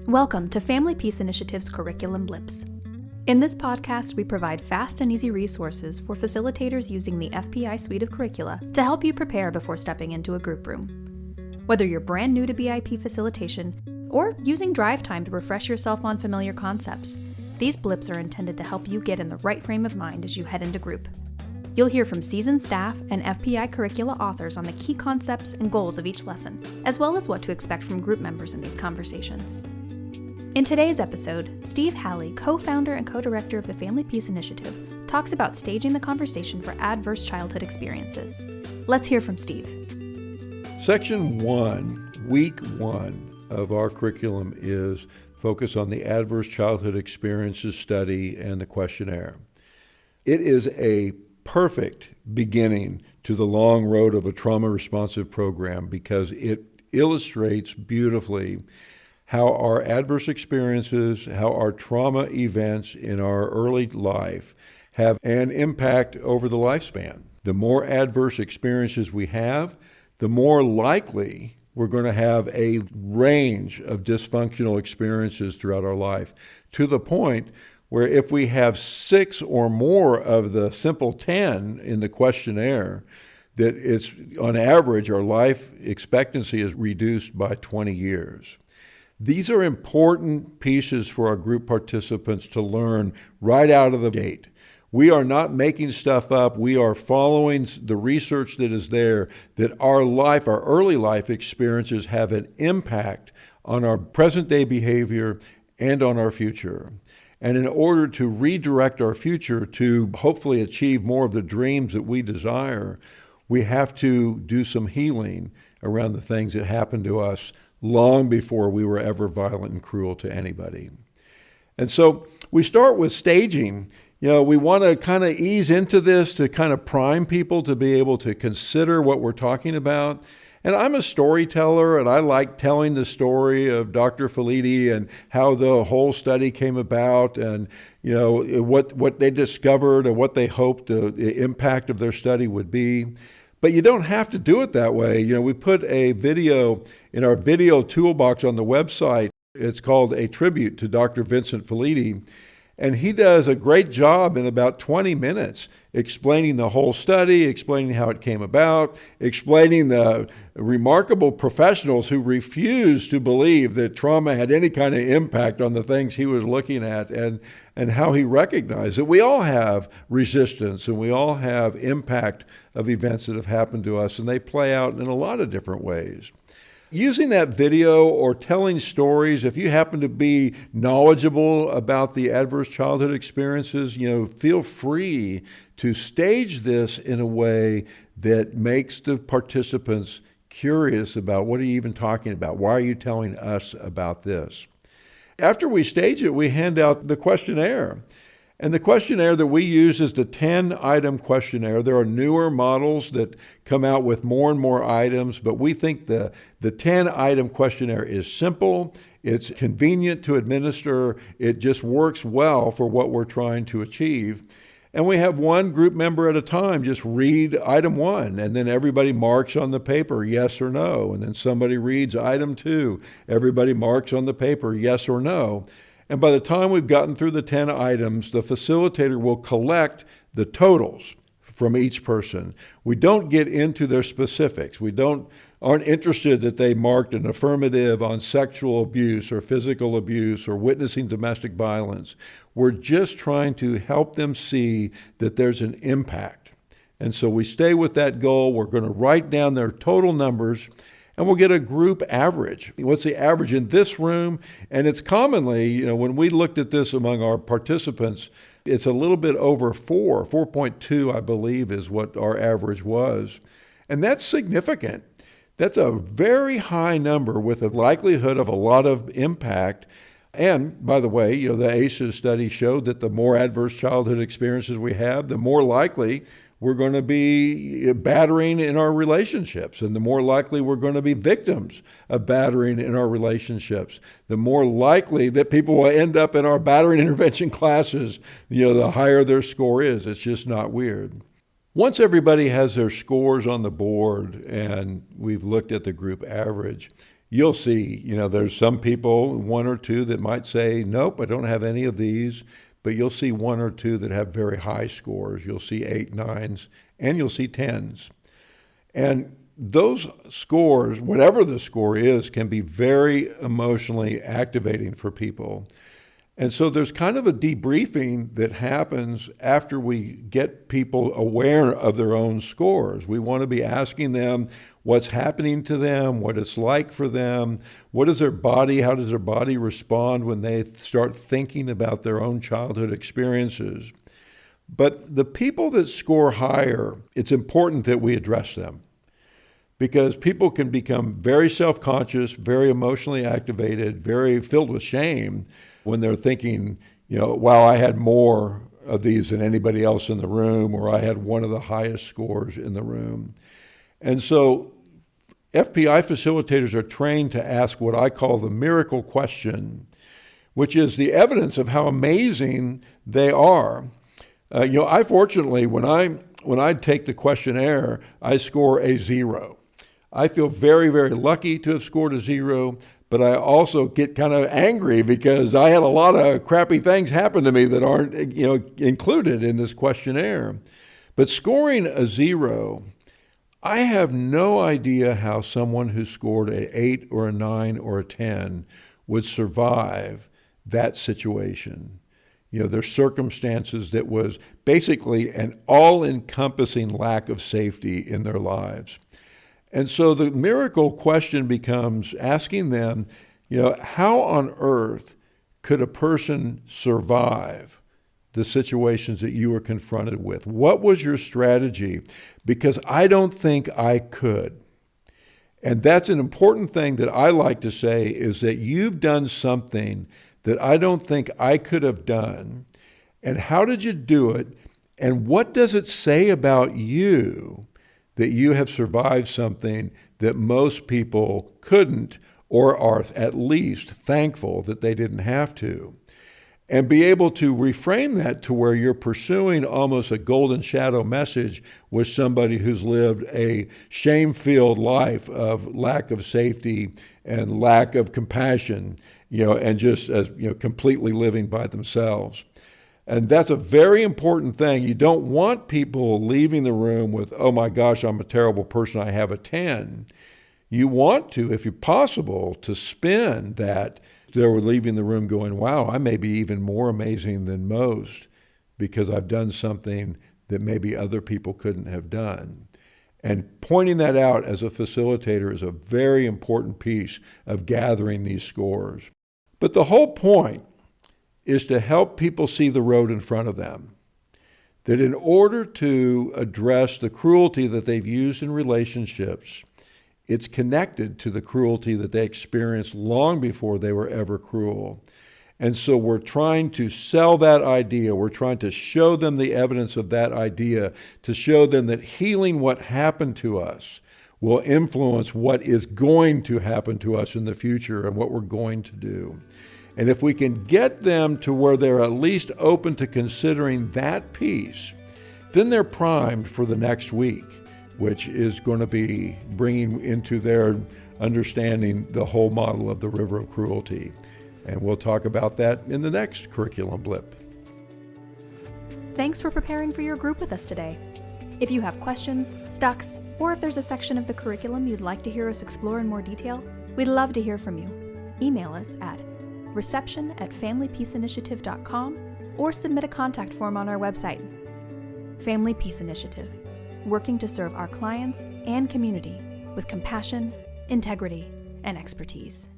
Welcome to Family Peace Initiative's Curriculum Blips. In this podcast, we provide fast and easy resources for facilitators using the FPI suite of curricula to help you prepare before stepping into a group room. Whether you're brand new to BIP facilitation or using drive time to refresh yourself on familiar concepts, these blips are intended to help you get in the right frame of mind as you head into group. You'll hear from seasoned staff and FPI curricula authors on the key concepts and goals of each lesson, as well as what to expect from group members in these conversations. In today's episode, Steve Halley, co-founder and co-director of the Family Peace Initiative, talks about staging the conversation for adverse childhood experiences. Let's hear from Steve. Section 1, Week 1 of our curriculum is focus on the Adverse Childhood Experiences Study and the questionnaire. It is a perfect beginning to the long road of a trauma-responsive program because it illustrates beautifully how our adverse experiences, how our trauma events in our early life have an impact over the lifespan. The more adverse experiences we have, the more likely we're going to have a range of dysfunctional experiences throughout our life, to the point where if we have 6 or more of the simple 10 in the questionnaire, that it's on average our life expectancy is reduced by 20 years. These are important pieces for our group participants to learn right out of the gate. We are not making stuff up. We are following the research that is there, that our life, our early life experiences have an impact on our present day behavior and on our future. And in order to redirect our future to hopefully achieve more of the dreams that we desire, we have to do some healing around the things that happened to us long before we were ever violent and cruel to anybody. And so we start with staging. We want to kind of ease into this to kind of prime people to be able to consider what we're talking about. And I'm a storyteller, and I like telling the story of Dr. Felitti and how the whole study came about, and what they discovered and what they hoped the impact of their study would be. But you don't have to do it that way. We put a video in our video toolbox on the website. It's called A Tribute to Dr. Vincent Felitti. And he does a great job in about 20 minutes explaining the whole study, explaining how it came about, explaining the remarkable professionals who refused to believe that trauma had any kind of impact on the things he was looking at, and how he recognized that we all have resistance and we all have impact of events that have happened to us, and they play out in a lot of different ways. Using that video or telling stories, if you happen to be knowledgeable about the adverse childhood experiences, feel free to stage this in a way that makes the participants curious about what are you even talking about? Why are you telling us about this? After we stage it, we hand out the questionnaire. And the questionnaire that we use is the 10-item questionnaire. There are newer models that come out with more and more items, but we think the 10-item questionnaire is simple, it's convenient to administer, it just works well for what we're trying to achieve. And we have one group member at a time just read item 1, and then everybody marks on the paper yes or no, and then somebody reads item 2, everybody marks on the paper yes or no. And by the time we've gotten through the 10 items, the facilitator will collect the totals from each person. We don't get into their specifics. We aren't interested that they marked an affirmative on sexual abuse or physical abuse or witnessing domestic violence. We're just trying to help them see that there's an impact. And so we stay with that goal. We're going to write down their total numbers, and we'll get a group average. What's the average in this room? And it's commonly, when we looked at this among our participants, it's a little bit over 4.2, I believe, is what our average was. And that's significant. That's a very high number with a likelihood of a lot of impact. And by the way, the ACEs study showed that the more adverse childhood experiences we have, the more likely we're going to be battering in our relationships, and the more likely we're going to be victims of battering in our relationships. The more likely that people will end up in our battering intervention classes, the higher their score is. It's just not weird. Once everybody has their scores on the board and we've looked at the group average, you'll see, there's some people, one or two, that might say, nope, I don't have any of these, but you'll see one or two that have very high scores. You'll see 8, 9s, and you'll see 10s. And those scores, whatever the score is, can be very emotionally activating for people. And so there's kind of a debriefing that happens after we get people aware of their own scores. We want to be asking them what's happening to them, what it's like for them, how does their body respond when they start thinking about their own childhood experiences. But the people that score higher, it's important that we address them, because people can become very self-conscious, very emotionally activated, very filled with shame when they're thinking, wow, I had more of these than anybody else in the room, or I had one of the highest scores in the room. And so FPI facilitators are trained to ask what I call the miracle question, which is the evidence of how amazing they are. I fortunately, when I take the questionnaire, I score a 0. I feel very, very lucky to have scored a 0, but I also get kind of angry because I had a lot of crappy things happen to me that aren't, included in this questionnaire. But scoring a 0, I have no idea how someone who scored an 8 or a 9 or a 10 would survive that situation. There's circumstances that was basically an all-encompassing lack of safety in their lives. And so the miracle question becomes asking them, how on earth could a person survive the situations that you were confronted with? What was your strategy? Because I don't think I could. And that's an important thing that I like to say, is that you've done something that I don't think I could have done. And how did you do it? And what does it say about you that you have survived something that most people couldn't, or are at least thankful that they didn't have to? And be able to reframe that to where you're pursuing almost a golden shadow message with somebody who's lived a shame-filled life of lack of safety and lack of compassion, and just completely living by themselves. And that's a very important thing. You don't want people leaving the room with, oh my gosh, I'm a terrible person, I have a 10. You want to, if possible, to spin that they were leaving the room going, wow, I may be even more amazing than most because I've done something that maybe other people couldn't have done. And pointing that out as a facilitator is a very important piece of gathering these scores. But the whole point is to help people see the road in front of them. That in order to address the cruelty that they've used in relationships, it's connected to the cruelty that they experienced long before they were ever cruel. And so we're trying to sell that idea. We're trying to show them the evidence of that idea, to show them that healing what happened to us will influence what is going to happen to us in the future and what we're going to do. And if we can get them to where they're at least open to considering that piece, then they're primed for the next week, which is going to be bringing into their understanding the whole model of the river of cruelty. And we'll talk about that in the next curriculum blip. Thanks for preparing for your group with us today. If you have questions, stucks, or if there's a section of the curriculum you'd like to hear us explore in more detail, we'd love to hear from you. Email us at reception@familypeaceinitiative.com or submit a contact form on our website. Family Peace Initiative, working to serve our clients and community with compassion, integrity, and expertise.